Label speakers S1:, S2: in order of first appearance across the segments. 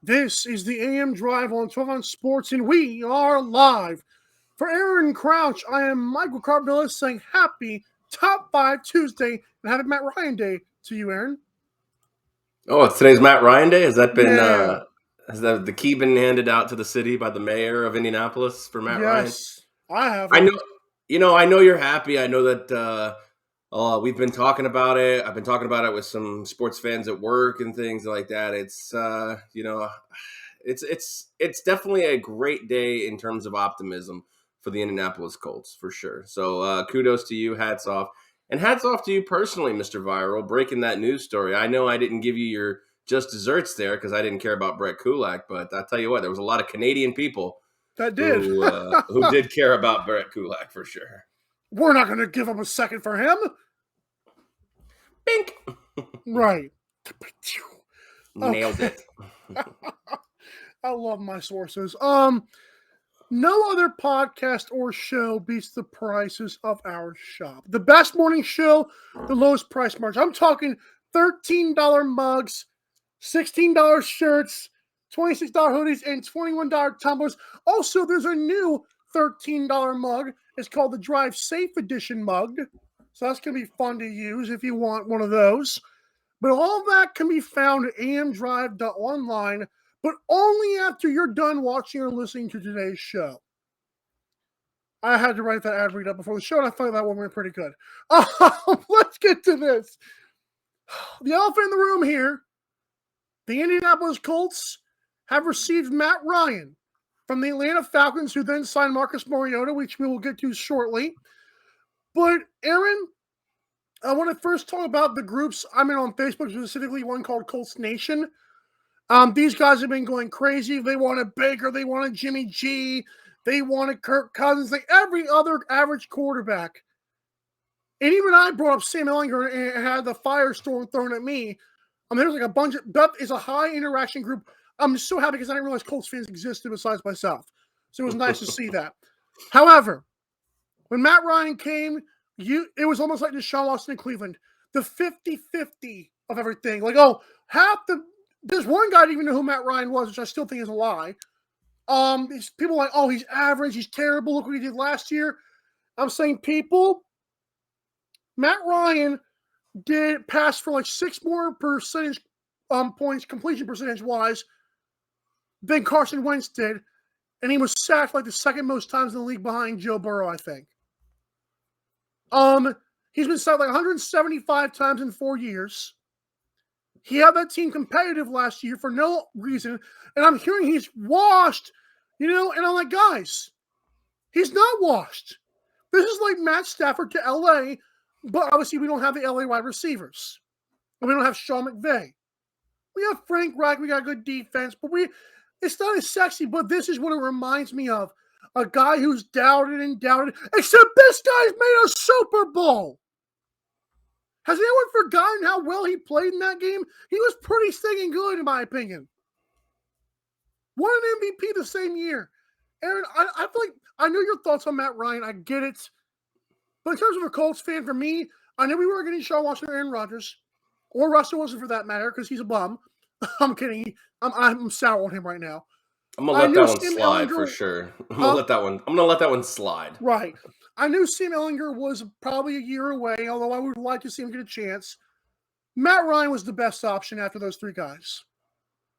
S1: This is the AM Drive on 12 on Sports, and we are live. For Aaron Crouch, I am Michael Carvilla saying happy Top 5 Tuesday and happy Matt Ryan Day to you, Aaron.
S2: Oh, it's today's Matt Ryan Day. Has that been
S1: Yeah,
S2: has that the key been handed out to the city by the mayor of Indianapolis for Matt Ryan?
S1: yes, I have
S2: I know,
S1: one.
S2: I know you're happy. I know that we've been talking about it. I've been talking about it with some sports fans at work and things like that. It's definitely a great day in terms of optimism for the Indianapolis Colts for sure. So kudos to you, hats off, and hats off to you personally, Mr. Viral, breaking that news story. I know I didn't give you your just desserts there because I didn't care about Brett Kulak, but I tell you what, there was a lot of Canadian people
S1: That did.
S2: who did care about Brett Kulak for sure.
S1: We're not going to give him a second for him.
S2: Bink.
S1: Right.
S2: Nailed it.
S1: I love my sources. No other podcast or show beats the prices of our shop. The best morning show, the lowest price marks. I'm talking $13 mugs, $16 shirts, $26 hoodies, and $21 tumblers. Also, there's a new $13 mug. It's called the Drive Safe Edition mug. So that's going to be fun to use if you want one of those. But all of that can be found at amdrive.online, but only after you're done watching or listening to today's show. I had to write that ad read up before the show, and I thought that one went pretty good. Let's get to this. The elephant in the room here, the Indianapolis Colts have received Matt Ryan from the Atlanta Falcons, who then signed Marcus Mariota, which we will get to shortly. But, Aaron, I want to first talk about the groups I'm in on Facebook, specifically one called Colts Nation. These guys have been going crazy. They wanted Baker. They wanted Jimmy G. They wanted Kirk Cousins. Like every other average quarterback. And even I brought up Sam Ehlinger and had the firestorm thrown at me. There's like a bunch of – Beth is a high interaction group. I'm so happy because I didn't realize Colts fans existed besides myself. So it was nice to see that. However, when Matt Ryan came – it was almost like Deshaun Watson in Cleveland, the 50-50 of everything. Like, there's one guy didn't even know who Matt Ryan was, which I still think is a lie. These people are like, oh, he's average, he's terrible, look what he did last year. I'm saying, people, Matt Ryan did pass for like 6 more percentage points, completion percentage-wise, than Carson Wentz did, and he was sacked like the second most times in the league behind Joe Burrow, I think. He's been sacked like 175 times in 4 years. He had that team competitive last year for no reason, and I'm hearing he's washed, and I'm like, guys, he's not washed. This is like Matt Stafford to LA, but obviously we don't have the LA wide receivers. And we don't have Sean McVay. We have Frank Reich, we got good defense, but it's not as sexy, but this is what it reminds me of. A guy who's doubted and doubted, except this guy's made a Super Bowl. Has anyone forgotten how well he played in that game? He was pretty stinking good, in my opinion. Won an MVP the same year. Aaron, I feel like I know your thoughts on Matt Ryan. I get it. But in terms of a Colts fan, for me, I knew we weren't getting Sean Watson or Aaron Rodgers. Or Russell Wilson for that matter, because he's a bum. I'm kidding. I'm sour on him right now.
S2: I'm gonna let that one slide for sure. I'm gonna let that one slide.
S1: Right. I knew Sam Ehlinger was probably a year away, although I would like to see him get a chance. Matt Ryan was the best option after those 3 guys.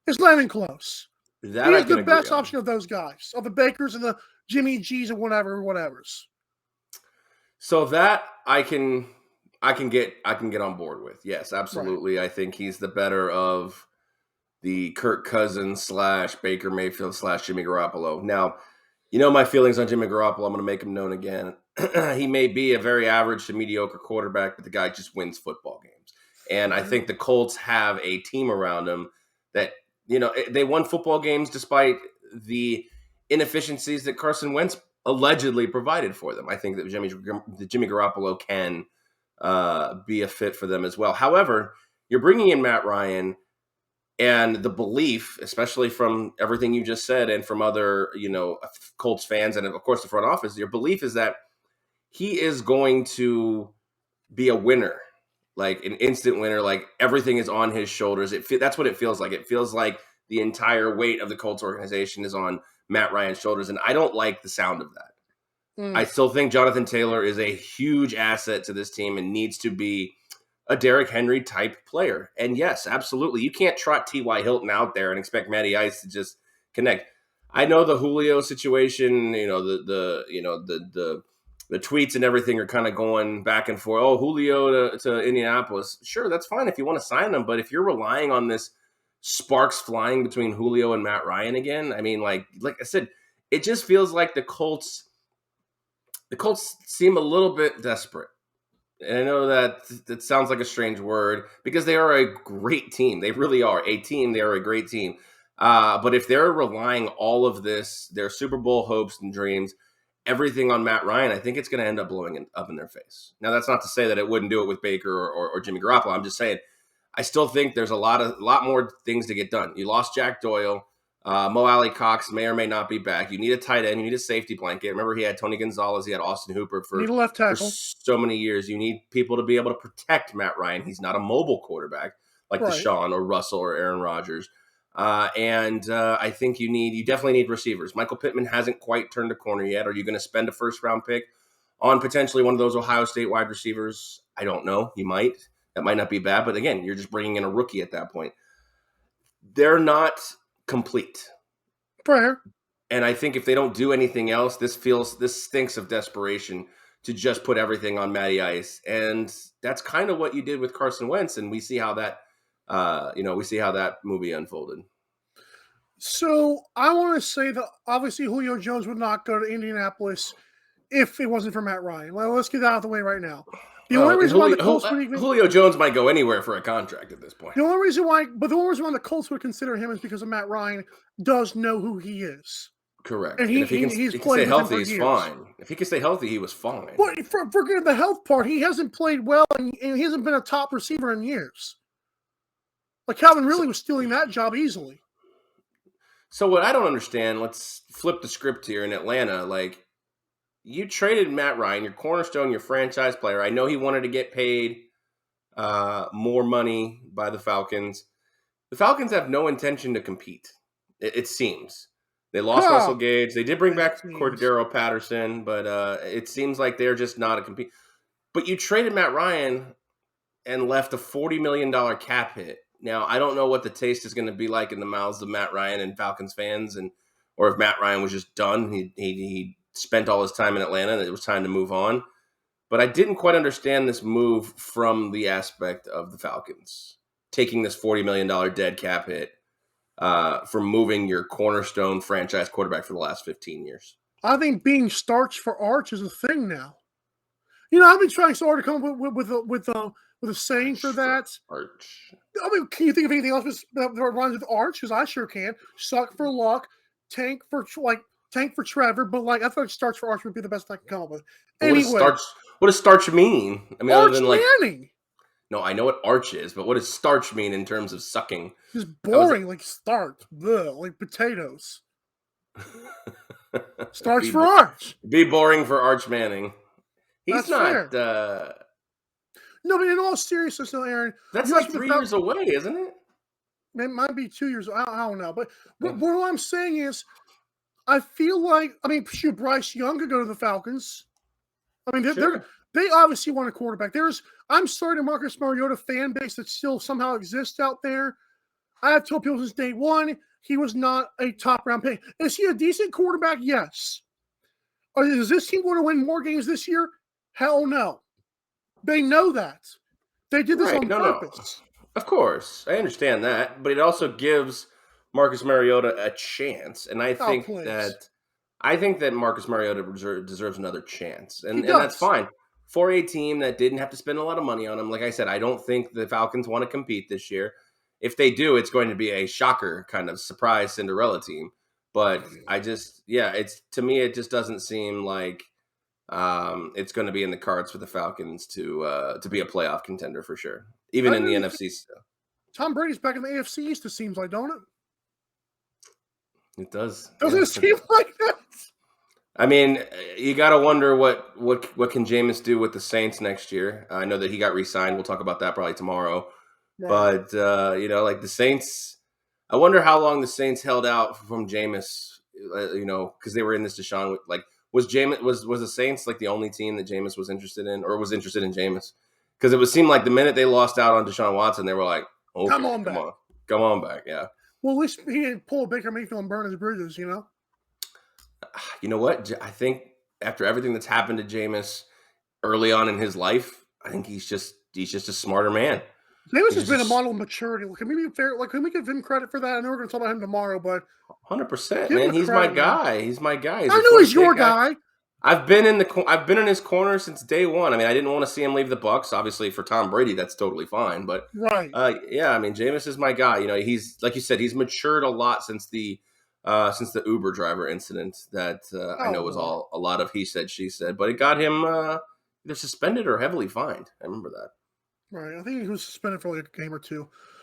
S1: It's not even close. He is the best option of those guys, of the Bakers and the Jimmy G's and whatevers.
S2: So that I can get on board with. Yes, absolutely. Right. I think he's the better of the Kirk Cousins / Baker Mayfield / Jimmy Garoppolo. Now, my feelings on Jimmy Garoppolo. I'm going to make him known again. He may be a very average to mediocre quarterback, but the guy just wins football games. And I think the Colts have a team around him that, they won football games despite the inefficiencies that Carson Wentz allegedly provided for them. I think that Jimmy Garoppolo can be a fit for them as well. However, you're bringing in Matt Ryan, and the belief, especially from everything you just said and from other, Colts fans and, of course, the front office, your belief is that he is going to be a winner, like an instant winner, like everything is on his shoulders. That's what it feels like. It feels like the entire weight of the Colts organization is on Matt Ryan's shoulders, and I don't like the sound of that. I still think Jonathan Taylor is a huge asset to this team and needs to be a Derrick Henry type player. And yes, absolutely, you can't trot T.Y. Hilton out there and expect Matty Ice to just connect. I know the Julio situation, the tweets and everything are kind of going back and forth. Oh, Julio to Indianapolis. Sure, that's fine if you want to sign him. But if you're relying on this sparks flying between Julio and Matt Ryan again, I mean, like I said, it just feels like the Colts seem a little bit desperate. And I know that sounds like a strange word because they are a great team. They really are a team. They are a great team. But if they're relying all of this, their Super Bowl hopes and dreams, everything on Matt Ryan, I think it's going to end up blowing up in their face. Now, that's not to say that it wouldn't do it with Baker or Jimmy Garoppolo. I'm just saying I still think there's a lot more things to get done. You lost Jack Doyle. Mo Alley Cox may or may not be back. You need a tight end. You need a safety blanket. Remember, he had Tony Gonzalez. He had Austin Hooper for so many years. You need people to be able to protect Matt Ryan. He's not a mobile quarterback like Deshaun or Russell or Aaron Rodgers. I think you definitely need receivers. Michael Pittman hasn't quite turned a corner yet. Are you going to spend a first-round pick on potentially one of those Ohio State wide receivers? I don't know. You might. That might not be bad. But again, you're just bringing in a rookie at that point. They're not complete.
S1: Fair.
S2: And I think if they don't do anything else, this stinks of desperation to just put everything on Matty Ice. And that's kind of what you did with Carson Wentz. And we see how that, movie unfolded.
S1: So I want to say that obviously Julio Jones would not go to Indianapolis if it wasn't for Matt Ryan. Well, let's get that out of the way right now. The only reason why the Colts would even
S2: Julio Jones might go anywhere for a contract at this point.
S1: The only reason why the Colts would consider him is because of Matt Ryan does know who he is.
S2: Correct. And if he can stay healthy, he's fine. If he can stay healthy, he was fine.
S1: But forget the health part. He hasn't played well, and he hasn't been a top receiver in years. Like Calvin Ridley was stealing that job easily.
S2: So what I don't understand, let's flip the script here in Atlanta. Like, you traded Matt Ryan, your cornerstone, your franchise player. I know he wanted to get paid more money by the Falcons. The Falcons have no intention to compete, it seems. They lost Russell Gage. They did bring back Cordero Patterson, but it seems like they're just not a compete. But you traded Matt Ryan and left a $40 million cap hit. Now, I don't know what the taste is going to be like in the mouths of Matt Ryan and Falcons fans, or if Matt Ryan was just done. He spent all his time in Atlanta and it was time to move on. But I didn't quite understand this move from the aspect of the Falcons, taking this $40 million dead cap hit for moving your cornerstone franchise quarterback for the last 15 years.
S1: I think being starch for Arch is a thing now. You know, I've been trying so hard to come up with a saying for that.
S2: Arch.
S1: I mean, can you think of anything else that rhymes with Arch? Because I sure can. Suck for luck, tank for Trevor, but I thought starch for Arch would be the best I can come up with. Anyway,
S2: what does starch mean? I mean,
S1: Arch
S2: other than
S1: Manning.
S2: No, I know what arch is, but what does starch mean in terms of sucking?
S1: It's boring, like starch, like potatoes. Starch for Arch.
S2: Be boring for Arch Manning. He's not.
S1: Fair. No, but in all seriousness, no, Aaron.
S2: That's like 3 years away, isn't it?
S1: It might be 2 years. I don't know. But what I'm saying is, I feel like, Bryce Young could go to the Falcons. I mean, they obviously want a quarterback. I'm sorry to Marcus Mariota fan base that still somehow exists out there. I have told people since day one, he was not a top round pick. Is he a decent quarterback? Yes. Is this team going to win more games this year? Hell no. They know that. They did this on purpose.
S2: No. Of course. I understand that. But it also gives Marcus Mariota a chance. And I think that Marcus Mariota deserves another chance. And that's fine. For a team that didn't have to spend a lot of money on him, like I said, I don't think the Falcons want to compete this year. If they do, it's going to be a shocker kind of surprise Cinderella team. But to me, it just doesn't seem like it's going to be in the cards for the Falcons to be a playoff contender for sure, even in the NFC still.
S1: Tom Brady's back in the AFC East, it seems like, don't it?
S2: It does.
S1: Doesn't it seem like that?
S2: I mean, you got to wonder what can Jameis do with the Saints next year. I know that he got re-signed. We'll talk about that probably tomorrow. Right. But, the Saints, I wonder how long the Saints held out from Jameis. Because they were in this Deshaun. Like, was the Saints like the only team that Jameis was interested in, or was interested in Jameis? Because it seemed like the minute they lost out on Deshaun Watson, they were like,
S1: Come
S2: okay,
S1: on back.
S2: come on back, yeah.
S1: Well, at least he didn't pull Baker Mayfield and burn his bridges, you know?
S2: You know what? I think after everything that's happened to Jameis early on in his life, I think he's just a smarter man.
S1: Davis has
S2: He's
S1: been a
S2: just
S1: model of maturity. Can we be fair? Like, can we give him credit for that? I know we're going to talk about him tomorrow, but
S2: 100%,
S1: give him
S2: man.
S1: the
S2: He's my
S1: credit, man.
S2: guy. He's my guy. He's
S1: I
S2: a
S1: know
S2: first
S1: he's your
S2: pick.
S1: guy.
S2: I've been in his corner since day one. I mean, I didn't want to see him leave the Bucks. Obviously, for Tom Brady, that's totally fine. But
S1: Right.
S2: yeah, I mean, Jameis is my guy. He's like you said, he's matured a lot since the Uber driver incident that I know was
S1: Lord.
S2: all a lot of he said she said, but it got him either suspended or heavily fined. I remember that.
S1: Right. I think he was suspended for like a game or two.